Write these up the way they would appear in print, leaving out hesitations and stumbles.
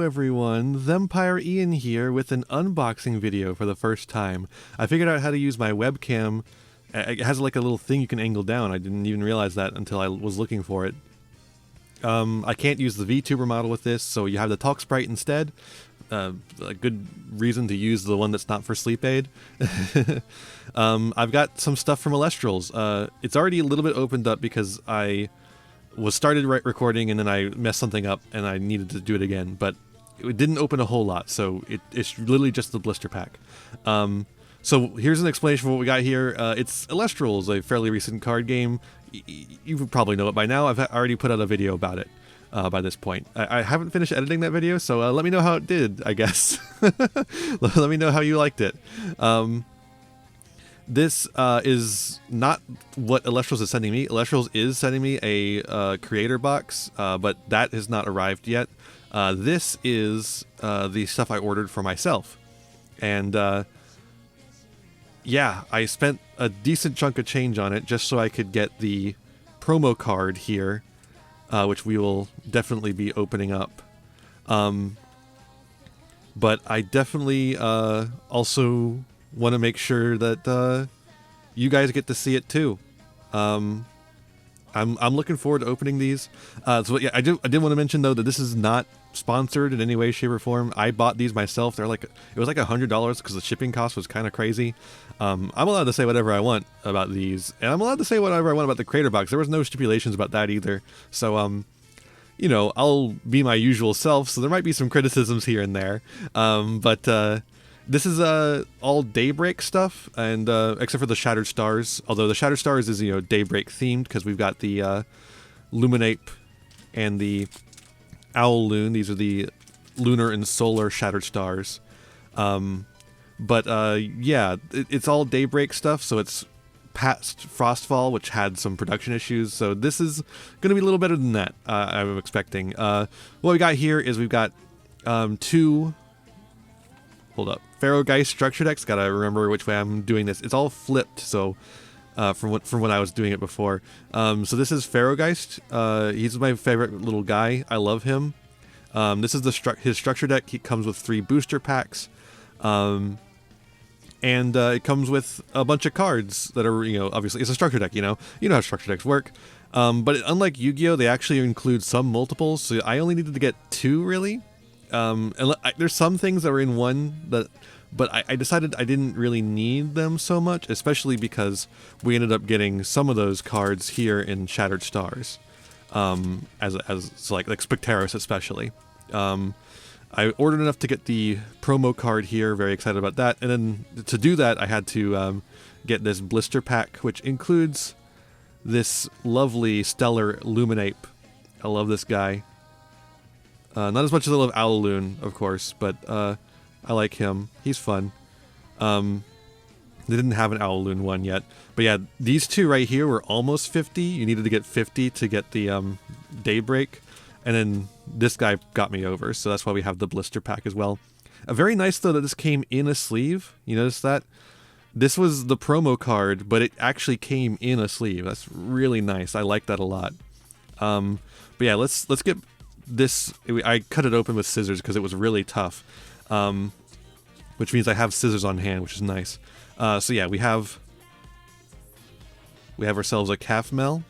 everyone, Thempire Ian here with an unboxing video for the first time. I figured out how to use my webcam. It has like a little thing you can angle down. I didn't even realize that until I was looking for it. I can't use the VTuber model with this, so you have the Talk Sprite instead. A good reason to use the one that's not for sleep aid. I've got some stuff from Elestrals. It's already a little bit opened up because I was started recording and then I messed something up and I needed to do it again, but it didn't open a whole lot, so it's literally just the blister pack. So here's an explanation for what we got here. It's Elestrals, a fairly recent card game. You probably know it by now. I've already put out a video about it by this point. I haven't finished editing that video, so let me know how it did, I guess. Let me know how you liked it. This is not what Elestrals is sending me. Elestrals is sending me a creator box, but that has not arrived yet. This is the stuff I ordered for myself. And yeah, I spent a decent chunk of change on it just so I could get the promo card here, which we will definitely be opening up. But I definitely also want to make sure that you guys get to see it too. I'm looking forward to opening these. So yeah, I did want to mention though that this is not sponsored in any way, shape, or form. I bought these myself. It was like $100 because the shipping cost was kind of crazy. I'm allowed to say whatever I want about these, and I'm allowed to say whatever I want about the creator box. There was no stipulations about that either. So you know, I'll be my usual self. So there might be some criticisms here and there. But this is all Daybreak stuff, and except for the Shattered Stars. Although the Shattered Stars is, you know, Daybreak themed because we've got the Luminape and the Owl Loon. These are the lunar and solar Shattered Stars. But yeah, it's all Daybreak stuff, so it's past Frostfall, which had some production issues. So this is going to be a little better than that, I'm expecting. What we got here is we've got two... Hold up. Pharaohgeist structure decks. Gotta remember which way I'm doing this. It's all flipped, so from when I was doing it before. So this is Pharaohgeist. He's my favorite little guy. I love him. This is his structure deck. He comes with 3 booster packs. And it comes with a bunch of cards that are, you know, obviously it's a structure deck, you know how structure decks work. But unlike Yu-Gi-Oh, they actually include some multiples, so I only needed to get 2 really. And there's some things that are in one but I decided I didn't really need them so much, especially because we ended up getting some of those cards here in Shattered Stars, as like Specteros especially. I ordered enough to get the promo card here, very excited about that, and then to do that I had to get this blister pack, which includes this lovely Stellar Luminape. I love this guy. Not as much as I love Owloon, of course, but I like him. He's fun. They didn't have an Owloon one yet. But yeah, these two right here were almost 50. You needed to get 50 to get the Daybreak. And then this guy got me over, so that's why we have the blister pack as well. Very nice, though, that this came in a sleeve. You notice that? This was the promo card, but it actually came in a sleeve. That's really nice. I like that a lot. But yeah, let's get... This, I cut it open with scissors because it was really tough, which means I have scissors on hand, which is nice. So yeah, we have ourselves a Calf-Mel,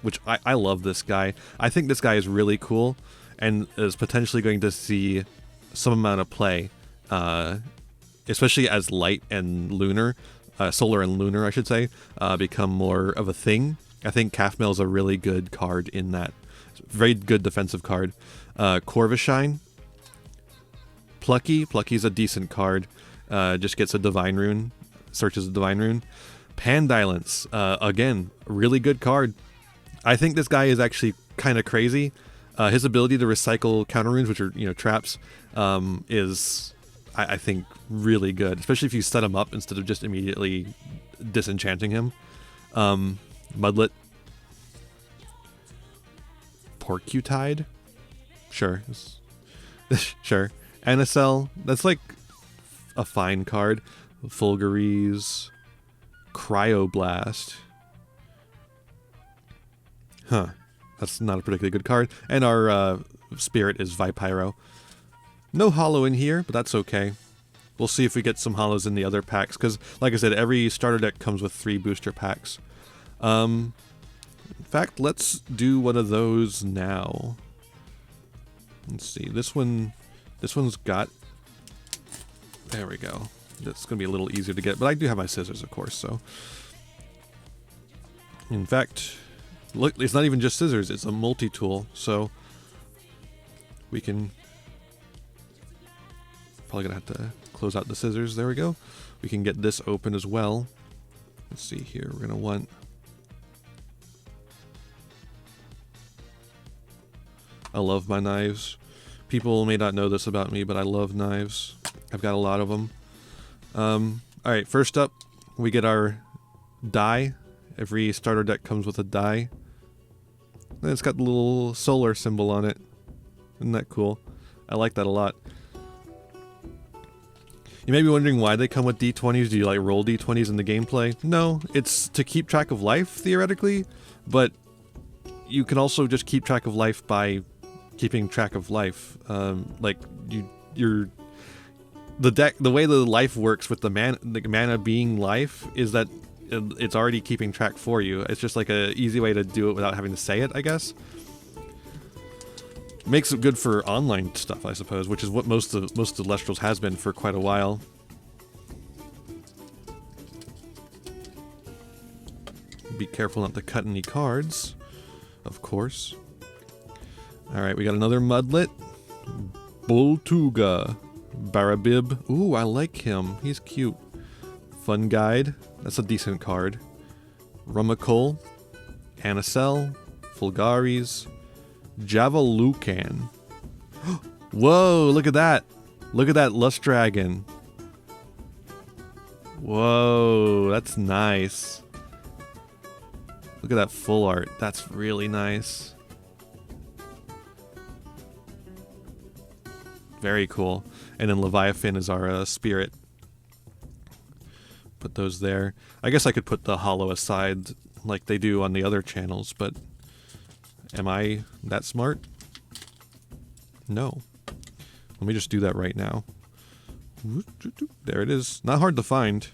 which I love this guy. I think this guy is really cool and is potentially going to see some amount of play, especially as light and lunar, solar and lunar, I should say, become more of a thing. I think Calf-Mel is a really good card in that. Very good defensive card. Corvishine. Plucky's a decent card. Just gets a Divine Rune. Searches a Divine Rune. Pandylance. Again, really good card. I think this guy is actually kind of crazy. His ability to recycle counter runes, which are, you know, traps, is, I think, really good. Especially if you set him up instead of just immediately disenchanting him. Mudlet. Porcutide? Sure. Sure. Anacell, that's like a fine card. Fulguri's. Cryoblast. Huh. That's not a particularly good card. And our spirit is Vipyro. No hollow in here, but that's okay. We'll see if we get some hollows in the other packs, because, like I said, every starter deck comes with 3 booster packs. In fact, let's do one of those now. Let's see. This one's got... There we go. That's going to be a little easier to get, but I do have my scissors, of course, so... In fact, look, it's not even just scissors, it's a multi-tool, so... We can... Probably going to have to close out the scissors. There we go. We can get this open as well. Let's see here. We're going to want... I love my knives. People may not know this about me, but I love knives. I've got a lot of them. Alright, first up, we get our die. Every starter deck comes with a die. And it's got the little solar symbol on it. Isn't that cool? I like that a lot. You may be wondering why they come with D20s. Do you like roll D20s in the gameplay? No, it's to keep track of life, theoretically, but you can also just keep track of life by keeping track of life. Like the way the life works with the mana being life is that it's already keeping track for you. It's just like a easy way to do it without having to say it, I guess. Makes it good for online stuff, I suppose, which is what most of Elestrals has been for quite a while. Be careful not to cut any cards, of course. Alright, we got another Mudlet. Boltuga. Barabib. Ooh, I like him. He's cute. Fun Guide. That's a decent card. Rumacol. Anacel. Fulgaris. Javalucan. Whoa, look at that. Look at that Lust Dragon. Whoa, that's nice. Look at that full art. That's really nice. Very cool. And then Leviathan is our spirit. Put those there. I guess I could put the hollow aside like they do on the other channels, but am I that smart? No. Let me just do that right now. There it is. Not hard to find.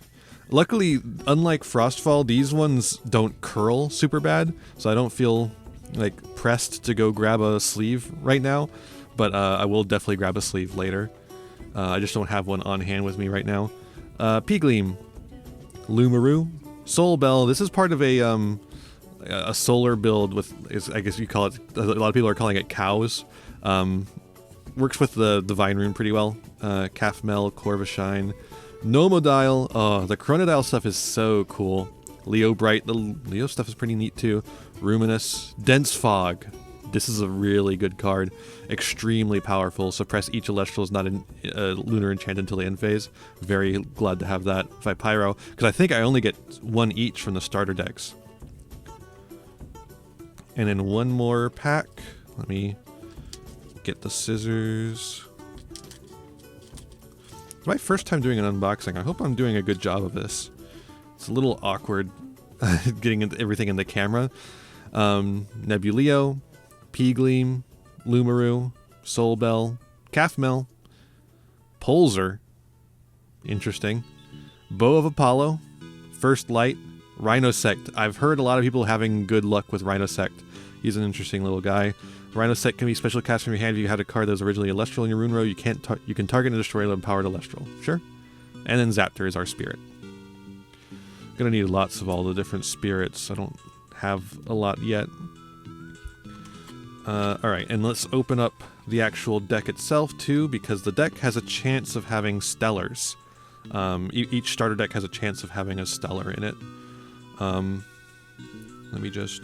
Luckily, unlike Frostfall, these ones don't curl super bad, so I don't feel like pressed to go grab a sleeve right now, but I will definitely grab a sleeve later. I just don't have one on hand with me right now. Peagleam, Lumaru, Soul Bell. This is part of a solar build with, I guess you call it, a lot of people are calling it cows. Works with the Vine Rune pretty well. Calfmel, Corvashine, Nomodile. Oh, the Chronodile stuff is so cool. Leo Bright, the Leo stuff is pretty neat too. Ruminous, Dense Fog. This is a really good card. Extremely powerful. Suppress each Elestral is not in lunar enchant until the end phase. Very glad to have that. If I Pyro, because I think I only get one each from the starter decks. And then one more pack. Let me get the scissors. It's my first time doing an unboxing. I hope I'm doing a good job of this. It's a little awkward getting everything in the camera. Nebuleo, Peagleam, Lumaru, Soul Bell, Calfmel, Polzer. Interesting. Bow of Apollo, First Light, Rhinosect. I've heard a lot of people having good luck with Rhinosect. He's an interesting little guy. Rhinosect can be special cast from your hand if you had a card that was originally Elestral in your rune row. You can target and destroy an empowered Elestral. Sure. And then Zaptor is our spirit. Gonna need lots of all the different spirits. I don't have a lot yet. Alright, and let's open up the actual deck itself too, because the deck has a chance of having stellars. Each starter deck has a chance of having a stellar in it. Let me just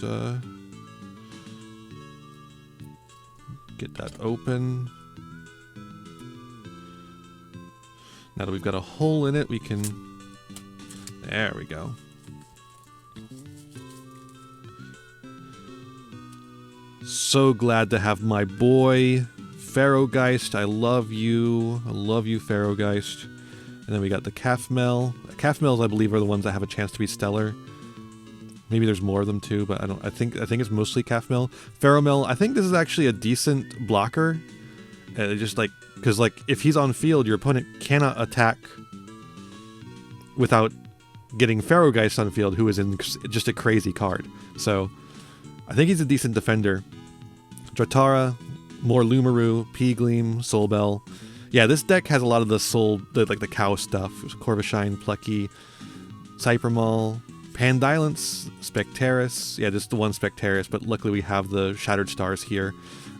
get that open. Now that we've got a hole in it, we can... There we go. So glad to have my boy, Pharaohgeist. I love you. I love you, Pharaohgeist. And then we got the Calfmel. Calfmels, I believe, are the ones that have a chance to be stellar. Maybe there's more of them too, but I think it's mostly Calfmel. Pheromel, I think this is actually a decent blocker. Just like, because like if he's on field, your opponent cannot attack without getting Pharaohgeist on field, who is in just a crazy card. So I think he's a decent defender. Dratara, more Lumaru, P-Gleam, Soulbell. Yeah, this deck has a lot of the like the cow stuff. Corvishine, Plucky, Cypermaul, Pandylance, Spectaris. Yeah, just the one Spectaris, but luckily we have the Shattered Stars here.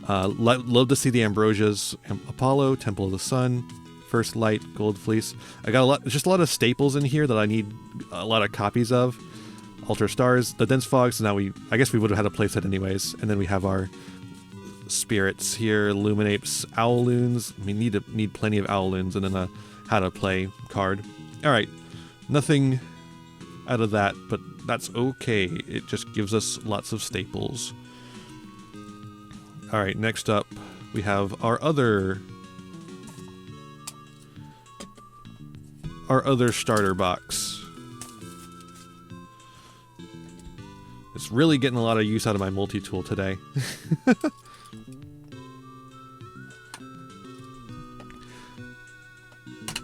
Love to see the Ambrosias, Apollo, Temple of the Sun, First Light, Gold Fleece. I got just a lot of staples in here that I need a lot of copies of. Alter Stars, the Dense Fog, so now I guess we would have had a playset anyways. And then we have our spirits here, Illuminapes, Owloons. We need plenty of Owloons, and then a how to play card. Alright, nothing out of that, but that's okay. It just gives us lots of staples. Alright, next up we have our other starter box. It's really getting a lot of use out of my multi-tool today.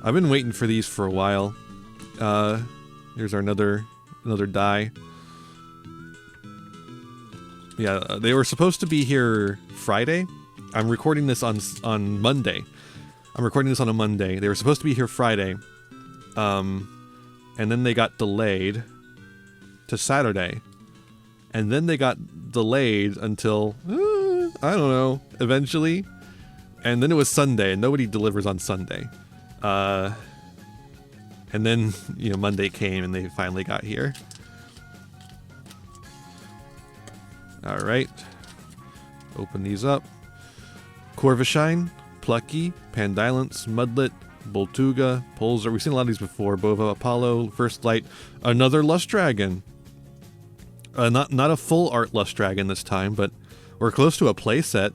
I've been waiting for these for a while. Here's our another die. Yeah, they were supposed to be here Friday. I'm recording this on Monday. I'm recording this on a Monday. They were supposed to be here Friday. And then they got delayed to Saturday. And then they got delayed until, I don't know, eventually. And then it was Sunday, and nobody delivers on Sunday. And then, Monday came, and they finally got here. Alright. Open these up. Corvishine, Plucky, Pandylance, Mudlet, Boltuga, Polzer. We've seen a lot of these before. Bova, Apollo, First Light, another Lust Dragon. Not a full art Lust Dragon this time, but we're close to a playset.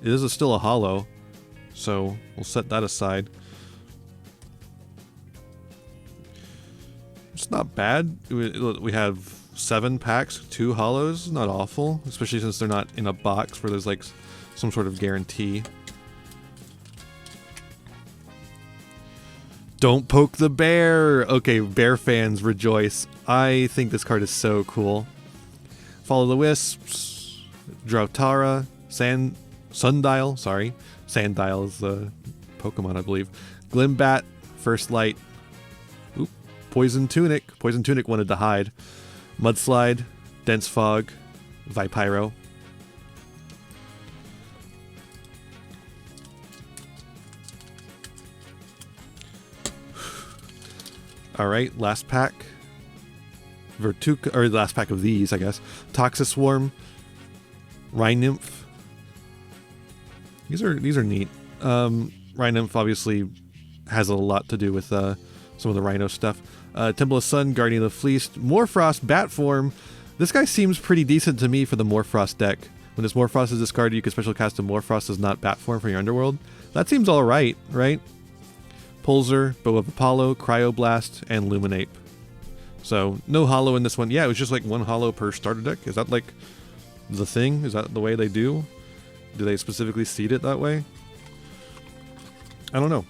It is still a holo, so we'll set that aside. It's not bad. We have 7 packs, 2 holos. Not awful, especially since they're not in a box where there's like some sort of guarantee. Don't poke the bear! Okay, bear fans rejoice. I think this card is so cool. Follow the Wisps, Drautara, Sundial, sorry. Sandile is the Pokemon, I believe. Glimbat, First Light. Oop, Poison Tunic. Poison Tunic wanted to hide. Mudslide, Dense Fog, Vipyro. Alright, last pack. Or the last pack of these, I guess. Toxiswarm, Rhynymph. These are neat. Rhynymph obviously has a lot to do with some of the Rhino stuff. Temple of Sun, Guardian of the Fleece, Morfrost, Bat Form. This guy seems pretty decent to me for the Morfrost deck. When this Morfrost is discarded, you can special cast a Morfrost as not Bat Form from your Underworld. That seems alright, right? Pulsar, Bow of Apollo, Cryoblast, and Luminape. So, no holo in this one. Yeah, it was just like 1 holo per starter deck. Is that like the thing? Is that the way they do? Do they specifically seed it that way? I don't know.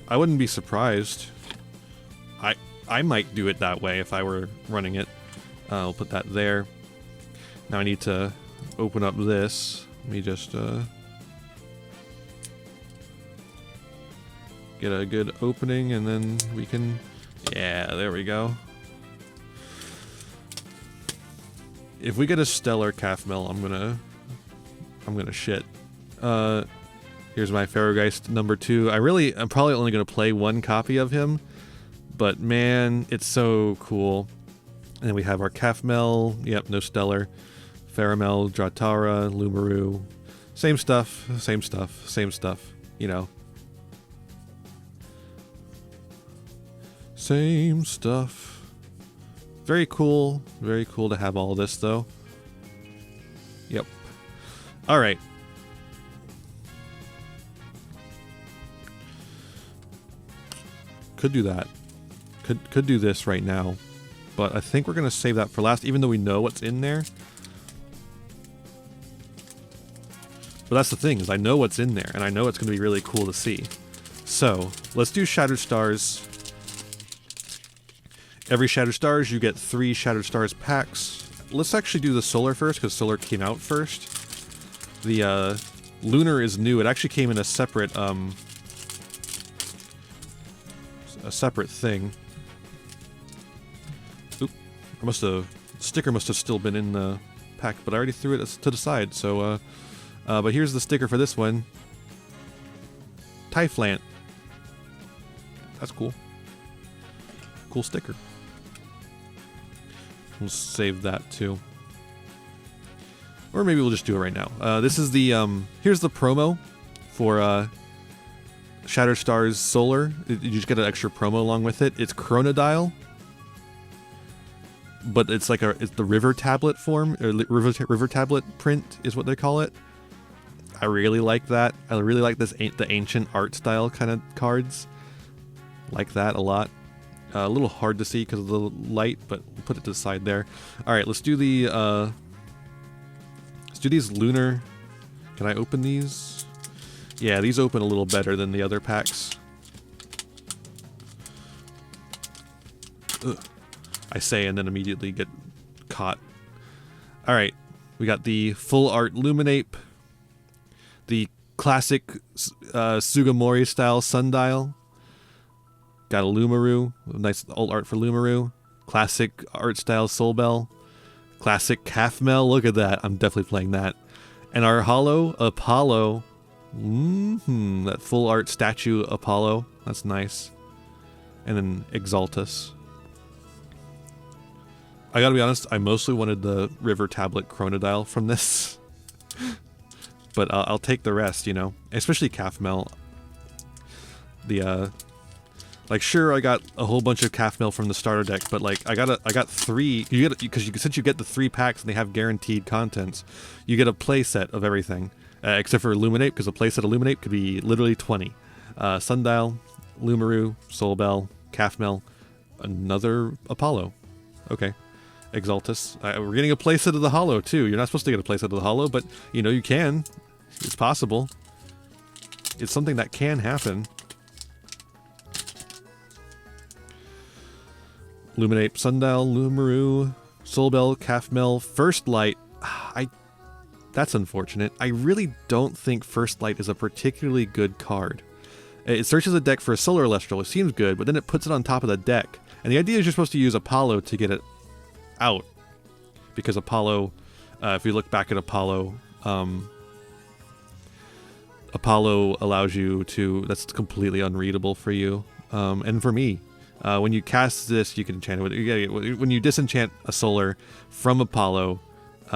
I wouldn't be surprised. I might do it that way if I were running it. I'll put that there. Now I need to open up this. Let me just get a good opening, and then we can... Yeah, there we go. If we get a Stellar Calfmel, I'm gonna shit. Here's my Pharaohgeist number 2. I'm probably only gonna play 1 copy of him, but man, it's so cool. And then we have our Calfmel. Yep, no Stellar. Pharamel, Dratara, Lumaru. Same stuff, same stuff, same stuff, Same stuff. Very cool to have all this, though. Yep. Alright. Could do that. Could do this right now. But I think we're going to save that for last, even though we know what's in there. But that's the thing, is I know what's in there, and I know it's going to be really cool to see. So, let's do Shattered Stars. Every Shattered Stars, you get 3 Shattered Stars packs. Let's actually do the Solar first, because Solar came out first. The Lunar is new. It actually came in a separate thing. Oop. Sticker must have still been in the pack, but I already threw it to the side, so, but here's the sticker for this one. Typhlant. That's cool. Cool sticker. We'll save that too. Or maybe we'll just do it right now. This is the, here's the promo for, Shattered Stars Solar. You just get an extra promo along with it. It's Chronodile. But it's like it's the river tablet form, or river tablet print is what they call it. I really like that. I really like the ancient art style kind of cards. Like that a lot. A little hard to see because of the light, but we'll put it to the side there. All right, let's do the let's do these Lunar. Can I open these? Yeah, these open a little better than the other packs. Ugh. I say and then immediately get caught. Alright, we got the full art Luminape, the classic Sugimori style Sundial, got a Lumaru, nice alt art for Lumaru, classic art style Soulbell, classic Calfmel, look at that, I'm definitely playing that, and our holo Apollo, that full art statue Apollo, that's nice, and then Exaltus. I gotta be honest, I mostly wanted the River Tablet Chronodile from this. But I'll take the rest, you know. Especially Calfmel. The, like, sure, I got a whole bunch of Calfmel from the starter deck, but, like, I got 3... Since you get the 3 packs and they have guaranteed contents, you get a playset of everything. Except for Illuminate, because a playset of Illuminate could be literally 20. Sundial, Lumaru, Soulbell, Calfmel, another Apollo. Okay. Exaltus. We're getting a playset of the holo too. You're not supposed to get a playset of the holo, but you know you can. It's possible. It's something that can happen. Luminate, Sundial, Lumaru, Soulbell, Calfmel, First Light. That's unfortunate. I really don't think First Light is a particularly good card. It searches a deck for a Solar Elestral. It seems good, but then it puts it on top of the deck. And the idea is you're supposed to use Apollo to get it out, because Apollo, if you look back at Apollo, Apollo allows you to, that's completely unreadable for you, and for me. When you cast this, you can enchant it with, when you disenchant a Solar from Apollo,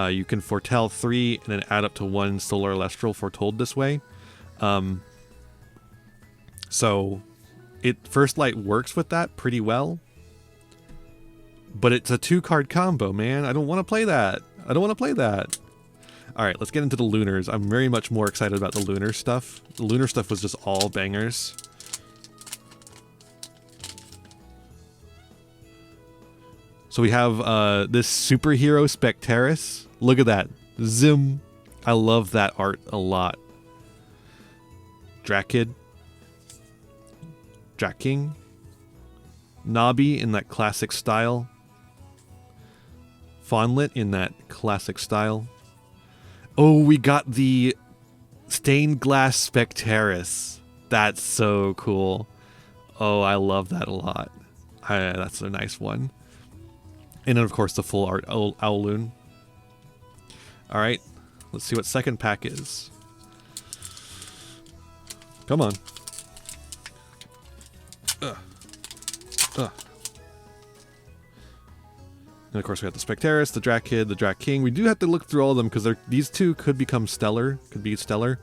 you can foretell 3 and then add up to 1 Solar Elestral foretold this way. So First Light works with that pretty well. But it's a 2-card combo, man. I don't want to play that. I don't want to play that. Alright, let's get into the Lunars. I'm very much more excited about the Lunar stuff. The Lunar stuff was just all bangers. So we have this Superhero Spectaris. Look at that. Zim. I love that art a lot. Drakid. Drakking. Nabi in that classic style. Fawnlet in that classic style. Oh, we got the Stained Glass Spectaris. That's so cool. Oh, I love that a lot. That's a nice one. And then, of course, the full art Owloon. Alright, let's see what second pack is. Come on. And of course we got the Spectaris, the Drakid, the Drakking. We do have to look through all of them because these two could become stellar. Could be stellar.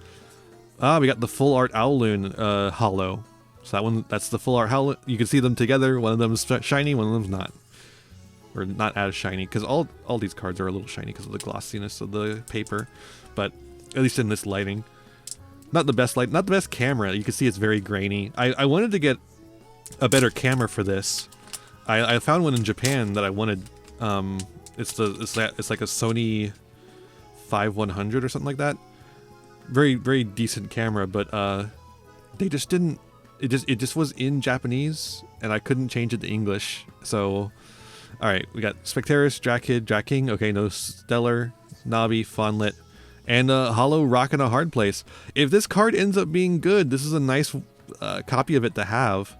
We got the full art Owloon holo. So that's the full art holo. You can see them together. One of them is shiny, one of them's not. Or not as shiny, because all these cards are a little shiny because of the glossiness of the paper. But at least in this lighting. Not the best light, not the best camera. You can see it's very grainy. I wanted to get a better camera for this. I found one in Japan that I wanted. It's like a Sony 5100 or something like that. very decent camera, but they just didn't. It just was in Japanese, and I couldn't change it to English. So, all right, we got Spectaris, Drakid, Draking. Okay, no Stellar, Navi, Fawnlit, and Hollow Rock in a Hard Place. If this card ends up being good, this is a nice copy of it to have.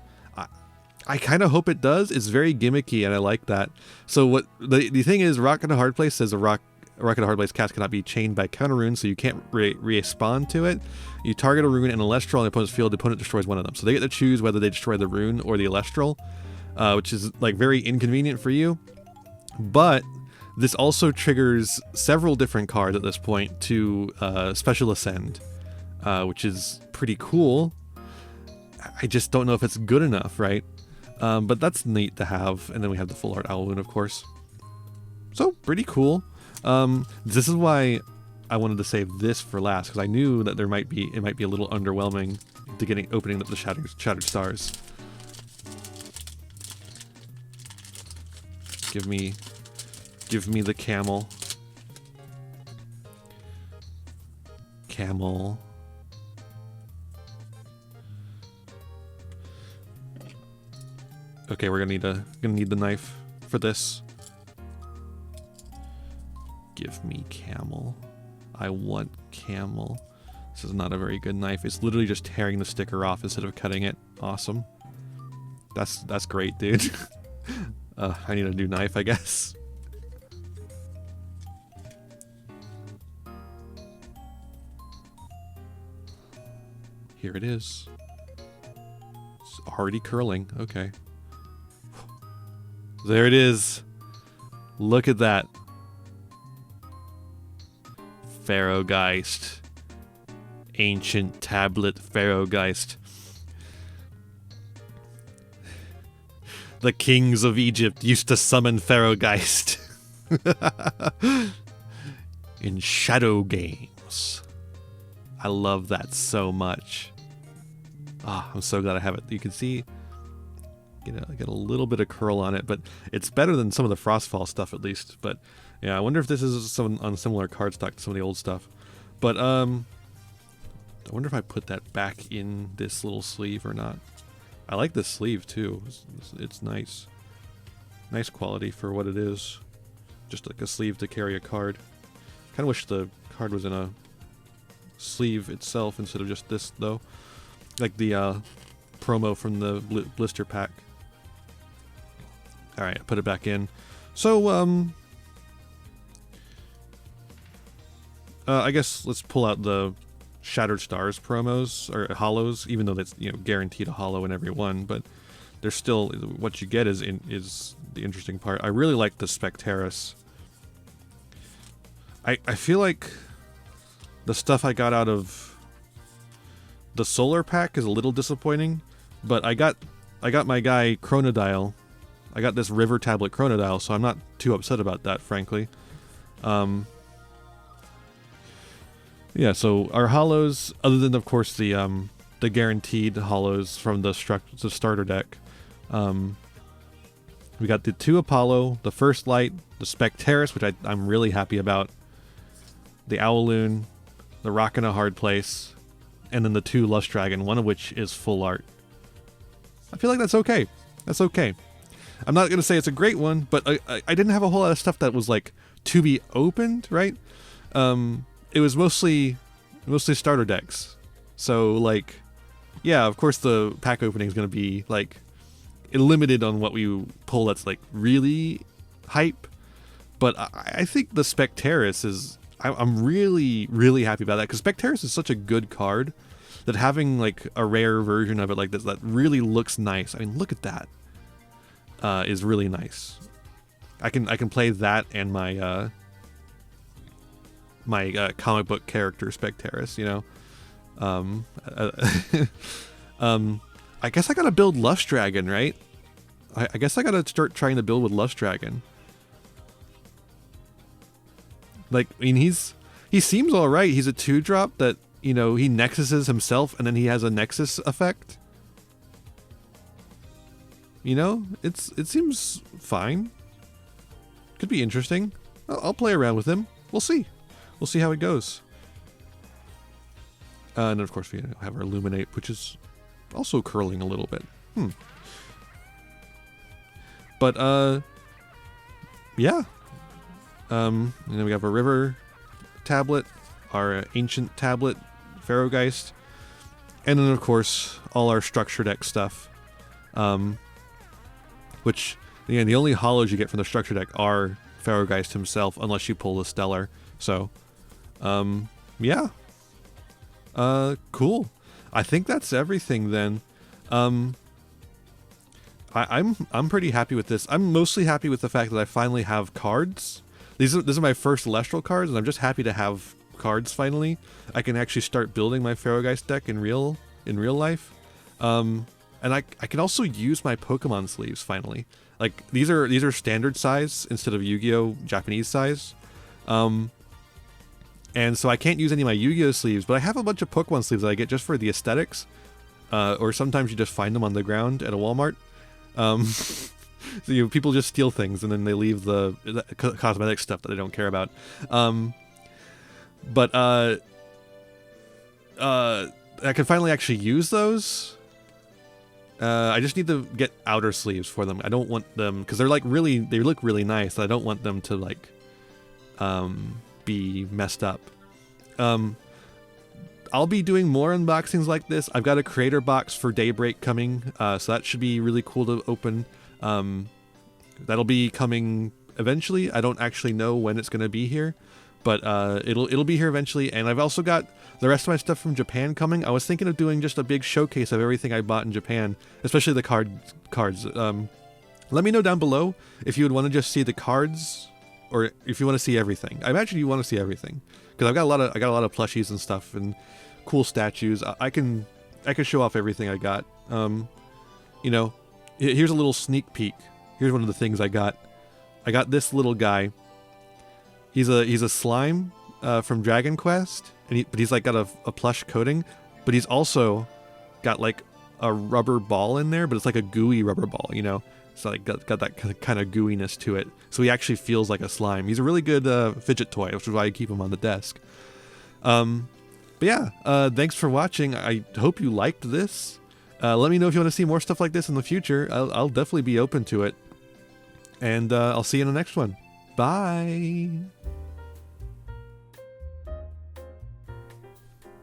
I kind of hope it does. It's very gimmicky, and I like that. So what the thing is, Rock in a Hard Place says a Rock in a Hard Place cast cannot be chained by counter runes, so you can't respond to it. You target a rune and an Elestral in the opponent's field, the opponent destroys one of them. So they get to choose whether they destroy the rune or the Elestral, which is like very inconvenient for you. But this also triggers several different cards at this point to Special Ascend, which is pretty cool. I just don't know if it's good enough, right? But that's neat to have. And then we have the full art Owloon, of course. So pretty cool. This is why I wanted to save this for last, because I knew that it might be a little underwhelming to opening up the Shattered Stars. Give me the camel. Camel. Okay, we're gonna need the knife for this. Give me camel. I want camel. This is not a very good knife. It's literally just tearing the sticker off instead of cutting it. Awesome. That's great, dude. I need a new knife, I guess. Here it is. It's already curling. Okay. There it is. Look at that. Pharaohgeist. Ancient tablet Pharaohgeist. The kings of Egypt used to summon Pharaohgeist. In shadow games. I love that so much. Ah, I'm so glad I have it. You can see, get a little bit of curl on it, but it's better than some of the Frostfall stuff at least. But yeah, I wonder if this is on similar cardstock to some of the old stuff. But I wonder if I put that back in this little sleeve or not. I like this sleeve too. It's nice. Nice quality for what it is. Just like a sleeve to carry a card. Kind of wish the card was in a sleeve itself instead of just this though. Like the promo from the blister pack. Alright, I put it back in. So, I guess let's pull out the Shattered Stars promos, or hollows, even though that's, guaranteed a hollow in every one, but there's still, what you get is the interesting part. I really like the Spectaris. I feel like the stuff I got out of the Solar Pack is a little disappointing, but I got my guy Chronodile. I got this River Tablet Chronodile, so I'm not too upset about that, frankly. Yeah, so our hollows, other than of course the guaranteed hollows from the starter deck, we got the 2 Apollo, the First Light, the Spectaris, which I'm really happy about, the Owloon, the Rock in a Hard Place, and then the 2 Lust Dragon, one of which is full art. I feel like that's okay. That's okay. I'm not going to say it's a great one, but I didn't have a whole lot of stuff that was like to be opened, right? It was mostly starter decks. So like, yeah, of course the pack opening is going to be like limited on what we pull that's like really hype. But I think the Spectaris is, I'm really, really happy about that, because Spectaris is such a good card that having like a rare version of it like this that really looks nice. I mean, look at that. Is really nice. I can play that and my my comic book character Spectaris, I guess I gotta build Lust Dragon, right? I guess I gotta start trying to build with Lust Dragon. Like, I mean, he seems alright. He's a 2-drop that, he nexuses himself and then he has a nexus effect. It seems fine. Could be interesting. I'll play around with him. We'll see. We'll see how it goes. And then of course we have our Illuminate, which is also curling a little bit. But yeah. And then we have a River tablet, our Ancient tablet, Pharaohgeist, and then of course all our structure deck stuff. Which again, the only hollows you get from the structure deck are Pharaohgeist himself, unless you pull the Stellar. So, yeah. Cool. I think that's everything then. I'm pretty happy with this. I'm mostly happy with the fact that I finally have cards. These are my first Elestral cards, and I'm just happy to have cards finally. I can actually start building my Pharaohgeist deck in real life. And I can also use my Pokemon sleeves finally. Like these are standard size instead of Yu-Gi-Oh! Japanese size. And so I can't use any of my Yu-Gi-Oh! Sleeves, but I have a bunch of Pokemon sleeves that I get just for the aesthetics. Or sometimes you just find them on the ground at a Walmart. So people just steal things and then they leave the cosmetic stuff that they don't care about. But I can finally actually use those. I just need to get outer sleeves for them. I don't want them because they're like they look really nice. I don't want them to like be messed up. I'll be doing more unboxings like this. I've got a creator box for Daybreak coming, so that should be really cool to open. That'll be coming eventually. I don't actually know when it's going to be here, but it'll be here eventually. And I've also got the rest of my stuff from Japan coming. I was thinking of doing just a big showcase of everything I bought in Japan, especially the cards. Let me know down below if you would want to just see the cards or if you want to see everything. I imagine you want to see everything because I got a lot of plushies and stuff and cool statues. I can show off everything I got. You know, here's a little sneak peek. Here's one of the things I got. I got this little guy. He's a slime from Dragon Quest, but he's like got a plush coating, but he's also got like a rubber ball in there, but it's like a gooey rubber ball, you know. So like got that kind of gooiness to it. So he actually feels like a slime. He's a really good fidget toy, which is why I keep him on the desk. But yeah, thanks for watching. I hope you liked this. Let me know if you want to see more stuff like this in the future. I'll definitely be open to it. And I'll see you in the next one. Bye!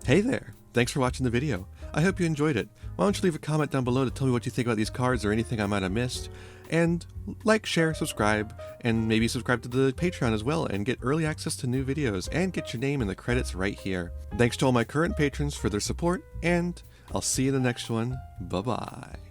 Hey there! Thanks for watching the video. I hope you enjoyed it. Why don't you leave a comment down below to tell me what you think about these cards or anything I might have missed. And like, share, subscribe, and maybe subscribe to the Patreon as well and get early access to new videos and get your name in the credits right here. Thanks to all my current patrons for their support, and I'll see you in the next one. Bye-bye.